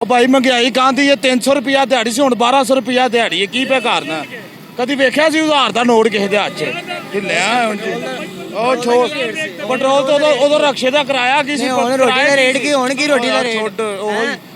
भाई महंगाई कहती है 300 रुपया दिहाड़ी से हुण 1200 रुपया दिहाड़ी है की पे करना कभी वेख्या सी उधार का नोट किसी के हथ च लिया हुण जी ਉਹ ਛੋੜ ਪੈਟਰੋਲ ਤੋਂ ਉਦੋਂ ਰਕਸ਼ੇ ਦਾ ਕਿਰਾਇਆ ਕੀ ਸੀ ਹੁਣ ਰੋਟੀ ਦਾ ਰੇਟ ਕੀ ਹੁਣ ਕੀ ਰੋਟੀ ਦਾ ਰੇਟ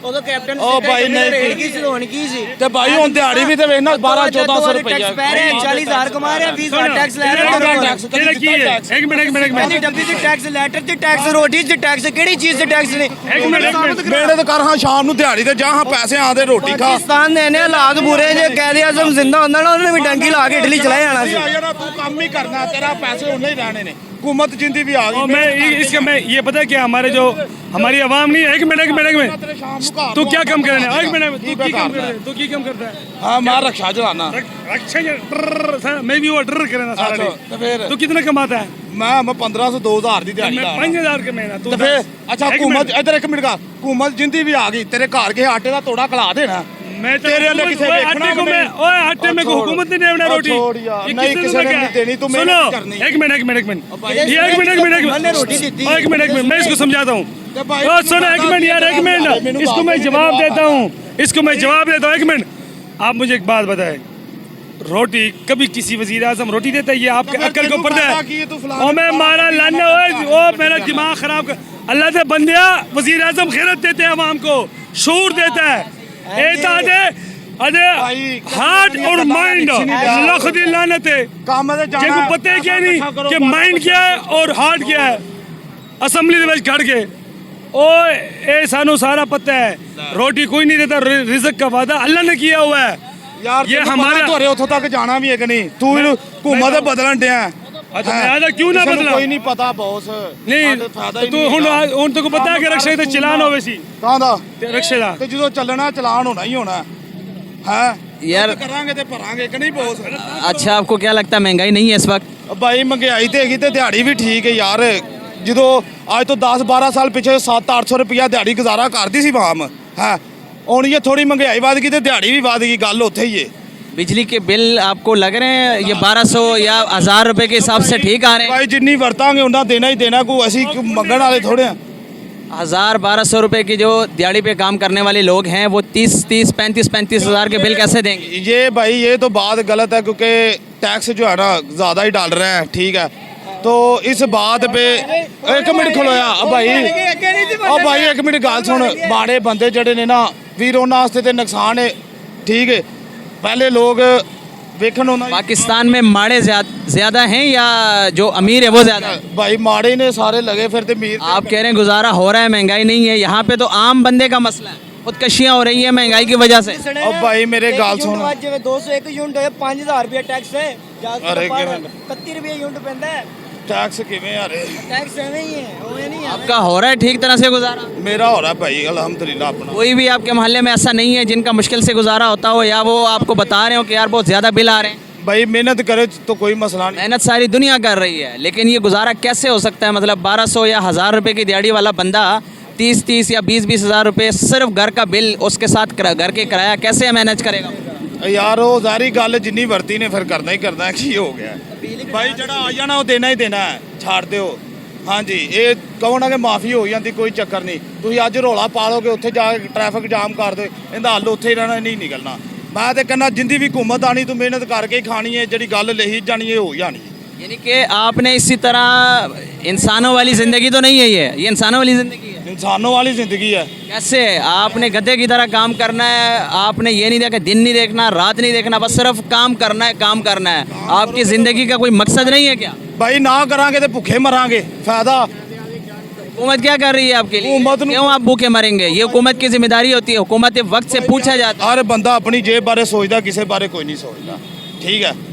ਉਦੋਂ ਕੈਪਟਨ ਉਹ ਭਾਈ ਨੇ ਰੇਟ ਕੀ ਸੀ ਹੁਣ ਕੀ ਸੀ ਤੇ ਭਾਈ ਹੁਣ ਦਿਹਾੜੀ ਵੀ ਤੇ ਵੇਖਣਾ 12-1400 ਰੁਪਏ ਟੈਕਸ ਪੈ ਰਿਹਾ 40000 ਕਮਾ ਰਿਹਾ 20000 ਟੈਕਸ ਲੈ ਰਿਹਾ ਕਿਹੜਾ ਕੀ ਹੈ एक मिनट ਕਹਿੰਦੀ ਡੱਬੀ ਦੀ ਟੈਕਸ ਲੈਟਰ ਦੀ ਟੈਕਸ ਰੋਟੀ ਦੀ ਟੈਕਸ ਕਿਹੜੀ ਚੀਜ਼ ਦੇ ਟੈਕਸ ਨੇ एक मिनट ਮਿਹਨਤ ਕਰ ਹਾਂ ਸ਼ਾਮ ਨੂੰ ਦਿਹਾੜੀ ਤੇ ਜਾ ਹਾਂ ਪੈਸੇ ਆਦੇ ਰੋਟੀ ਖਾ ਪਾਕਿਸਤਾਨ ਦੇ ਨੇ ਹਾਲਾਤ ਬੁਰੇ ਜੇ ਕਾਇਦੇ ਆਜ਼ਮ ਜ਼ਿੰਦਾ ਹੁੰਦਾ ਨਾ ਉਹਨੇ ਵੀ ਡੰਗੀ ਲਾ ਕੇ ਇਟਲੀ ਚਲਾ ਜਾਣਾ ਸੀ ਆ ਜਾਣਾ ਤੂੰ ਕੰਮ ਹੀ ਕਰਨਾ ਤੇਰਾ ਪੈਸੇ ਉਹਨੇ ਹੀ ਰਹਿਣੇ ਨੇ हुकूमत जिंदी भी आ और गई मैं इसका मैं ये पता है क्या हमारे जो हमारी आवाम नहीं है एक मिनट तू क्या कम कर रहा है एक मिनट तू की कम करता है हाँ मैं रक्षा चलाना रक्षा मैं भी वो डर कर रहा सारा तो फिर तू कितना कमाता है मैं 1500-2000 की दिहाड़ी मैं ला 5000 का महीना तो फिर अच्छा हुकूमत इधर एक मिनट का हुकूमत जिंदी भी आ गई तेरे घर के आटे का तोड़ा खिला देना मैं तेरे वाले किसे देखना आटे को मैं ओए आटे में को हुकूमत नहीं देना रोटी छोड़ यार ये नहीं किसने किसी ने लगा नहीं है? देनी तू सुनो मेहनत करनी एक मिनट ये मैंने रोटी दी थी। एक मिनट मैं इसको समझाता हूँ तो भाई ओ सुनो एक मिनट यार एक मिनट इसको मैं जवाब देता हूँ एक मिनट आप मुझे एक बात बताएं रोटी कभी किसी वजीर आजम रोटी देता है ये आपके अक्ल को पड़ता है और मैं मारा लाना ओ मेरा दिमाग खराब कर अल्लाह से बंदिया वजीर आजम खैरत देते हैं आवाम को शूर देता है अरे हार्ट और माइंड लख दी लानत है काम में जाना जिनको पता है क्या नहीं कि माइंड क्या है और हार्ट क्या है असम्बली ਦੇ ਵਿੱਚ ਖੜ ਕੇ ओए ये सानू सारा पता है रोटी कोई नहीं देता रिज़्क का वादा अल्लाह ने किया हुआ है यार ये ये हमारा- हमारा तोरे उथों तक जाना भी है कि नहीं तू हुकूमत बदलन दिया अच्छा मैं क्यों ना बदला कोई नहीं पता बॉस नहीं तू ਹੁਣ ਤੈਨੂੰ ਪਤਾ ਹੈ ਕਿ ਰਕਸ਼ੇ ਤੇ ਚਲਾਨ ਹੋਵੇ ਸੀ ਕਹਾਂ ਦਾ ਤੇ ਰਕਸ਼ੇ ਦਾ ਤੇ ਜਦੋਂ ਚੱਲਣਾ ਚਲਾਨ ਹੋਣਾ ਹੀ ਹੋਣਾ ਹੈ यार ਕਰਾਂਗੇ ਤੇ ਭਰਾਂਗੇ ਕਿ ਨਹੀਂ ਬੋਸ अच्छा आपको क्या लगता है महंगाई नहीं है इस वक्त ਬਾਈ ਮਹਿੰਗਾਈ ਤੇ ਹੈਗੀ ਤੇ ਦਿਹਾੜੀ ਵੀ ਠੀਕ ਹੈ ਯਾਰ ਜਦੋਂ ਅੱਜ ਤੋਂ 10-12 ਸਾਲ ਪਿੱਛੇ 7-800 ਰੁਪਇਆ ਦਿਹਾੜੀ ਗੁਜ਼ਾਰਾ ਕਰਦੀ ਸੀ ਆਮ ਹੈ ਹੁਣ ਇਹ ਥੋੜੀ ਮਹਿੰਗਾਈ ਵੱਧ ਗਈ ਤੇ ਦਿਹਾੜੀ ਵੀ ਵੱਧ ਗਈ ਗੱਲ ਉੱਥੇ ਹੀ ਹੈ बिजली के बिल आपको लग रहे हैं ये 1200 या 1000 रुपए के हिसाब से ठीक आ रहे हैं ਭਾਈ ਜਿੰਨੀ ਵਰਤਾਂਗੇ ਉਹਨਾਂ ਦੇਣਾ ਹੀ ਦੇਣਾ ਕੋਈ ਅਸੀਂ ਮੰਗਣ ਵਾਲੇ ਥੋੜੇ ਆ 1000-1200 रुपए की जो दिहाड़ी पे काम करने वाले लोग हैं वो 35 हजार के बिल कैसे देंगे ये भाई ये तो बात गलत है क्योंकि टैक्स जो है ना ज़्यादा ही डाल रहे हैं ठीक है तो इस बात पे एक मिनट खलोया अब भाई एक मिनट गल सुन माड़े बंदे जड़े ने ना वीर उन्होंने वास्ते ते नुकसान है ठीक है पहले लोग वेखन होना पाकिस्तान में माड़े ज्यादा हैं या जो अमीर है वो ज्यादा है भाई माड़े ने सारे लगे फिर ते मीर आप कह रहे हैं गुजारा हो रहा है महंगाई नहीं है यहाँ पे तो आम बंदे का मसला है खुदकशियाँ हो रही है महंगाई की वजह से अब भाई मेरे गाल सुन ਜਿਵੇਂ 201 ਯੂਨਿਟ ਹੋਏ 5000 ਰੁਪਏ ਟੈਕਸ ਹੈ ਅਰੇ 31 ਰੁਪਏ ਯੂਨਿਟ ਪੈਂਦਾ ਹੈ टैक्स किवें यार टैक्स एवं ही है वो नहीं है आपका हो रहा है ठीक तरह से गुजारा मेरा हो रहा है भाई अल्हम्दुलिल्लाह अपना कोई भी आपके मोहल्ले में ऐसा नहीं है जिनका मुश्किल से गुजारा होता हो या वो आपको बता रहे हो कि यार बहुत ज़्यादा बिल आ रहे हैं भाई मेहनत करे तो कोई मसला नहीं मेहनत सारी दुनिया कर रही है लेकिन ये गुजारा कैसे हो सकता है मतलब 1200 या 1000 रुपए की दिहाड़ी वाला बंदा 30 या 20 हज़ार रुपए सिर्फ घर का बिल उसके साथ घर के किराया कैसे मैनेज करेगा यार वो सारी गल जिन्नी वरती ने फिर करना ही करना है की हो गया भाई जड़ा आ जाना वो देना ही देना है छाड़ दिओ हाँ जी ये कहो ना कि माफ़ी हो जाती कोई चक्कर नहीं तुम अज रौला पा लोगे उत्थे जाके ट्रैफिक जाम कर दो इहदा हल उत्थे ही रहना नहीं निकलना मैं तो कहना जिंदी भी हुकूमत आनी तू मेहनत करके ही खानी है जी गल लिखी जानी है हो जानी है यानी कि आपने इसी तरह इंसानों वाली ज़िंदगी तो नहीं है ये इंसानों वाली ज़िंदगी है इंसानों वाली ज़िंदगी है कैसे आपने गधे की तरह काम करना है आपने ये नहीं देखा दिन नहीं देखना रात नहीं देखना बस सिर्फ काम करना है आपकी ज़िंदगी का कोई मकसद नहीं है क्या भाई ना करांगे तो भुखे मरांगे फायदा हुकूमत क्या कर रही है आपके लिए हुकूमत क्यों आप भूखे मरेंगे ये हुकूमत की जिम्मेदारी होती है हुकूमत के वक्त से पूछा जाता हर बंदा अपनी जेब बारे सोचता किसी बारे कोई नहीं सोचता ठीक है है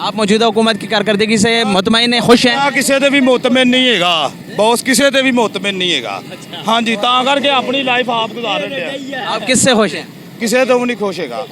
आप मौजूदा हुकूमत की कारकर्दगी से मुतमईन हैं खुश हैं मैं किसी से भी मुतमिन नहीं हैगा बॉस किसी से भी मुतमिन नहीं हैगा हाँ जी तां करके अपनी लाइफ आप गुजार रहे हैं आप किससे खुश हैं किसी तो भी नहीं खुश हैगा